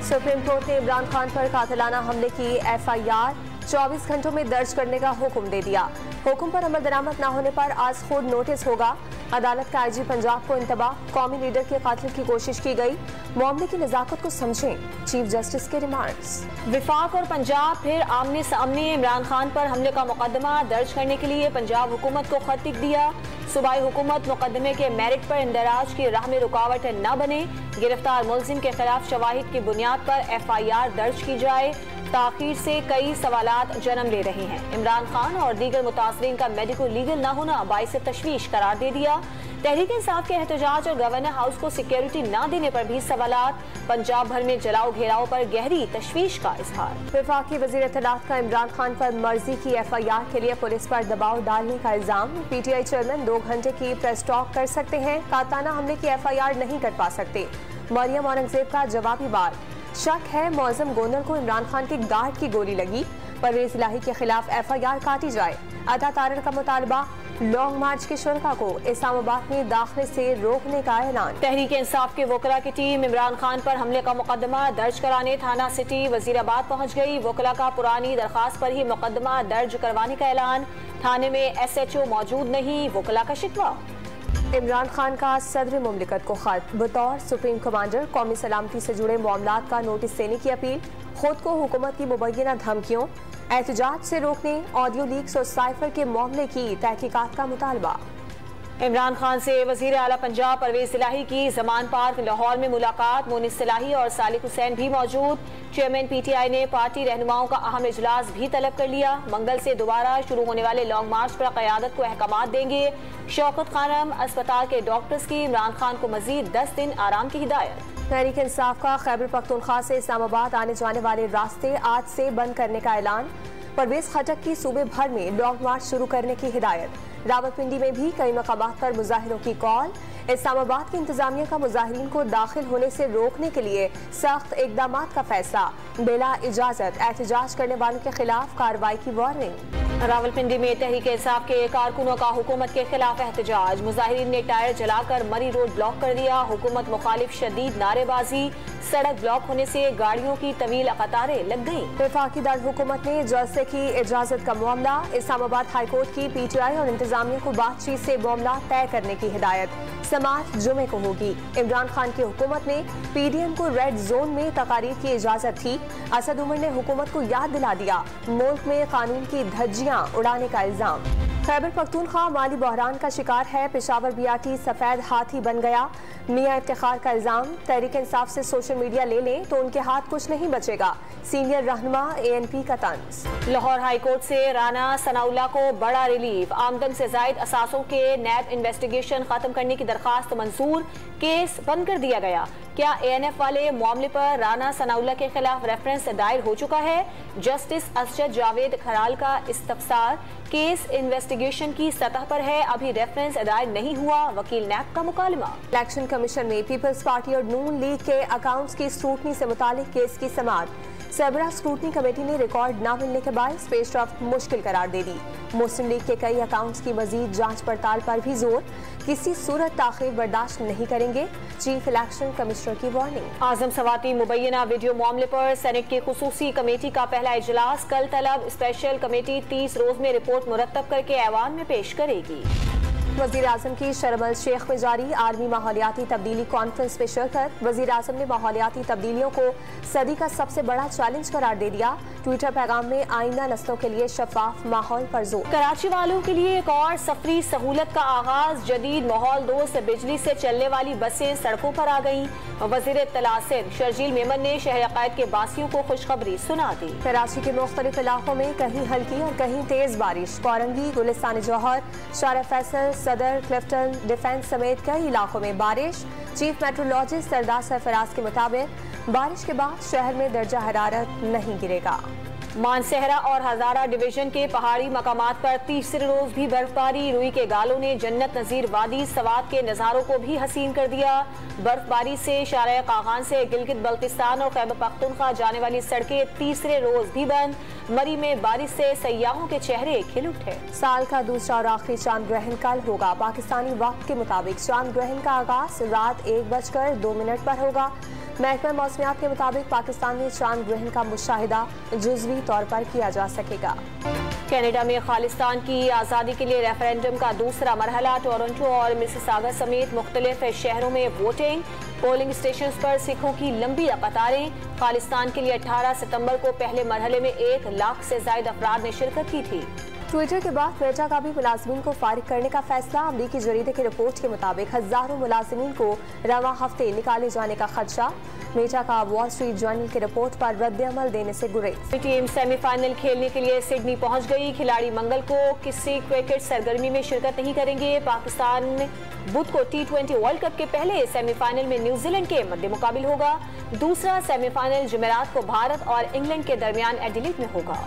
Supreme court ने इमरान खान पर कातिलाना हमले की FIR 24 घंटों में दर्ज करने का हुक्म दे दिया। हुक्म पर अमल दरामद न होने पर आज खुद नोटिस होगा। अदालत का IG पंजाब को इंतबाह, कौमी लीडर के कातिल की कोशिश की गई, मामले की नजाकत को समझें, चीफ जस्टिस के रिमार्क्स। विफाक और पंजाब फिर आमने सामने। इमरान खान पर हमले का मुकदमा दर्ज करने के लिए पंजाब हुकूमत को खत लिख दिया। सूबाई हुकूमत मुकदमे के मेरिट पर इंदराज की राह में रुकावट न बने, गिरफ्तार मुलजिम के खिलाफ शवाहिद की बुनियाद पर FIR दर्ज की जाए। ताखीर से कई सवालात जन्म ले रहे हैं। इमरान खान और दीगर मुतासरीन का मेडिको लीगल न होना बाइस तशवीश करार दे दिया। तहरीक इंसाफ के एहतजाज और गवर्नर हाउस को सिक्योरिटी न देने पर भी सवालात। पंजाब भर में जलाओ घेराव पर गहरी तशवीश का इजहार। वफाकी वज़ीर इत्तलात का इमरान खान पर मर्जी की FIR के लिए पुलिस पर दबाव डालने का इल्जाम। PTI चेयरमैन 2 घंटे की प्रेस टॉक कर सकते हैं, कातिलाना हमले की FIR नहीं कर पा सकते। मरियम औरंगजेब का जवाबी वार। शक है मौजम गोंदल को इमरान खान के गार्ड की गोली लगी। परवेज इलाही के खिलाफ FIR काटी जाए। अता तारण का मुतालबा, लॉन्ग मार्च के शुरका को इस्लामाबाद में दाखिले से रोकने का ऐलान। तहरीक इंसाफ के वकला की टीम इमरान खान पर हमले का मुकदमा दर्ज कराने थाना सिटी वजीराबाद पहुंच गई। वकला का पुरानी दरखास्त पर ही मुकदमा दर्ज करवाने का ऐलान। थाने में SHO मौजूद नहीं, वकला का शिकवा। इमरान खान का सदर मुमलिकत को खत, बतौर सुप्रीम कमांडर कौमी सलामती से जुड़े मामलात का नोटिस देने की अपील। खुद को हुकूमत की मुबैना धमकियों, एहतजाज से रोकने, ऑडियो लीक्स और साइफर के मामले की तहकीकात का मुतालबा। इमरान खान से वजीर आला पंजाब परवेज इलाही की जमान पार्क लाहौर में मुलाकात। मोनिस इलाही और सालिक हुसैन भी मौजूद। चेयरमैन PTI ने पार्टी रहनुमाओं का अहम इजलास भी तलब कर लिया। मंगल से दोबारा शुरू होने वाले लॉन्ग मार्च पर क़यादत को अहकामात देंगे। शौकत खानम अस्पताल के डॉक्टर्स की इमरान खान को मजीद 10 दिन आराम की हिदायत। तहरीक इंसाफ का खैबर पख्तूनख्वा से इस्लामाबाद आने जाने वाले रास्ते आज से बंद करने का ऐलान। परवेज खटक की सूबे भर में लॉन्ग मार्च शुरू करने की हिदायत। रावलपिंडी में भी कई मकामात पर मुजाहिरों की कॉल। इस्लामाबाद की इंतजामिया का मुजाहिरीन को दाखिल होने से रोकने के लिए सख्त इकदामात का फैसला। बिला इजाजत एहतजाज करने वालों के खिलाफ कार्रवाई की वार्निंग। रावलपिंडी में तहरीक इंसाफ के कारकुनों का हुकूमत के खिलाफ एहतजाज। मुजाहिरीन ने टायर जलाकर मरी रोड ब्लॉक कर दिया। हुकूमत मुखालिफ शदीद नारेबाजी। सड़क ब्लॉक होने से गाड़ियों की तवील कतारें लग गई। वफाकी दारुल हुकूमत ने जलसे की इजाजत का मामला। इस्लामाबाद हाईकोर्ट की PTI और इंतजामिया को बातचीत से मामला तय करने की हिदायत। समाअत जुमे को होगी। इमरान खान की हुकूमत में PDM को रेड जोन में तकारीर की इजाजत थी। असद उमर ने हुकूमत को याद दिला दिया। मुल्क में कानून की धज्जियां उड़ाने का इल्जाम। खैबर पख्तूनख्वा माली बहरान का शिकार है। पेशावर BRT सफेद हाथी बन गया। मियां इफ्तिखार का इल्जाम। तहरीक इंसाफ से सोशल मीडिया ले लें तो उनके हाथ कुछ नहीं बचेगा। सीनियर रहनुमा ANP का तंज। लाहौर हाईकोर्ट से राना सनाउल्लाह को बड़ा रिलीफ। आमदन से जायद असासों के नैब इन्वेस्टिगेशन खत्म करने की दरखास्त मंजूर। केस बंद कर दिया गया। क्या ANF वाले मामले पर राना सनाउल्लाह के खिलाफ रेफरेंस दायर हो चुका है? जस्टिस असजद जावेद खराल का इस्तफसार। केस इन्वेस्टिगेशन की सतह पर है, अभी रेफरेंस दायर नहीं हुआ। वकील नैब का मुकालमा। इलेक्शन कमीशन में पीपल्स पार्टी और नून लीग के अकाउंट्स की स्क्रूटनी से मुतालिक केस की समाअत। सरबराह स्क्रूटनी कमेटी ने रिकॉर्ड न मिलने के बाद स्पेस ड्राफ्ट मुश्किल करार दे दी। मुस्लिम लीग के कई अकाउंट्स की मजीद जांच पड़ताल पर भी जोर। किसी सूरत ताखीर बर्दाश्त नहीं करेंगे, चीफ इलेक्शन कमिश्नर की वार्निंग। आजम सवाती मुबैना वीडियो मामले पर सेनेट की खुसूसी कमेटी का पहला इजलास कल तलब। स्पेशल कमेटी 30 रोज में रिपोर्ट मुरतब करके ऐवान में पेश करेगी। वज़ीर आज़म की शर्म अल शेख में जारी आर्मी माहौलियाती तब्दीली कॉन्फ्रेंस में शिरकत। वज़ीर आज़म ने माहौलियाती तब्दीलियों को सदी का सबसे बड़ा चैलेंज करार दे दिया। ट्विटर पैगाम में आइंदा नस्लों के लिए शफाफ माहौल पर जोर। कराची वालों के लिए एक और सफरी सहूलत का आगाज। जदीद माहौल दोस्त बिजली से चलने वाली बसें सड़कों पर आ गईं। वज़ीर इत्तलात शर्जील मेमन ने शहर अकायद के बासियों को खुशखबरी सुना दी। कराची के मुख्तलिफ इलाकों में कहीं हल्की और कहीं तेज बारिश। कोरंगी, गुलिस्तान जौहर, शारा फैसल, सदर, क्लिफ्टन, डिफेंस समेत कई इलाकों में बारिश। चीफ मेट्रोलॉजिस्ट सरदार सरफराज के मुताबिक बारिश के बाद शहर में दर्जा हरारत नहीं गिरेगा। मानसहरा और हजारा डिवीजन के पहाड़ी मकामात पर तीसरे रोज भी बर्फबारी। रुई के गालों ने जन्नत नजीर वादी सवात के नज़ारों को भी हसीन कर दिया। बर्फबारी से शारा कागान से गिलगित बल्तिस्तान और खैबर पख्तूनख्वा जाने वाली सड़कें तीसरे रोज भी बंद। मरी में बारिश से सयाहों के चेहरे खिल उठे। साल का दूसरा और आखिरी चांद ग्रहण कल होगा। पाकिस्तानी वक्त के मुताबिक चांद ग्रहण का आगाज रात 1:02 पर होगा। महकमा मौसमियात के मुताबिक पाकिस्तान में चांद ग्रहण का मुशाहिदा जुज़वी तौर पर किया जा सकेगा। कनाडा में खालिस्तान की आज़ादी के लिए रेफरेंडम का दूसरा मरहला, टोरंटो और मिसिसागा समेत मुख्तलिफ शहरों में वोटिंग। पोलिंग स्टेशन पर सिखों की लंबी कतारें। खालिस्तान के लिए 18 सितंबर को पहले मरहले में 1 लाख से ज्यादा अफराद ने शिरकत की थी। ट्विटर के बाद मेटा का भी मुलाजमीन को फारिग करने का फैसला। अमरीकी जरीदे की रिपोर्ट के मुताबिक हजारों मुलाजमीन को रवां हफ्ते निकाले जाने का खदशा। मेटा का वॉल स्ट्रीट जर्नल की रिपोर्ट पर रद्द-ए-अमल देने से गुरेज। टीम सेमीफाइनल खेलने के लिए सिडनी पहुंच गई। खिलाड़ी मंगल को किसी क्रिकेट सरगर्मी में शिरकत नहीं करेंगे। पाकिस्तान बुध को T20 वर्ल्ड कप के पहले सेमीफाइनल में न्यूजीलैंड के मद्दे मुकाबिल होगा। दूसरा सेमीफाइनल जुमेरात को भारत और इंग्लैंड के दरमियान एडिलेड में होगा।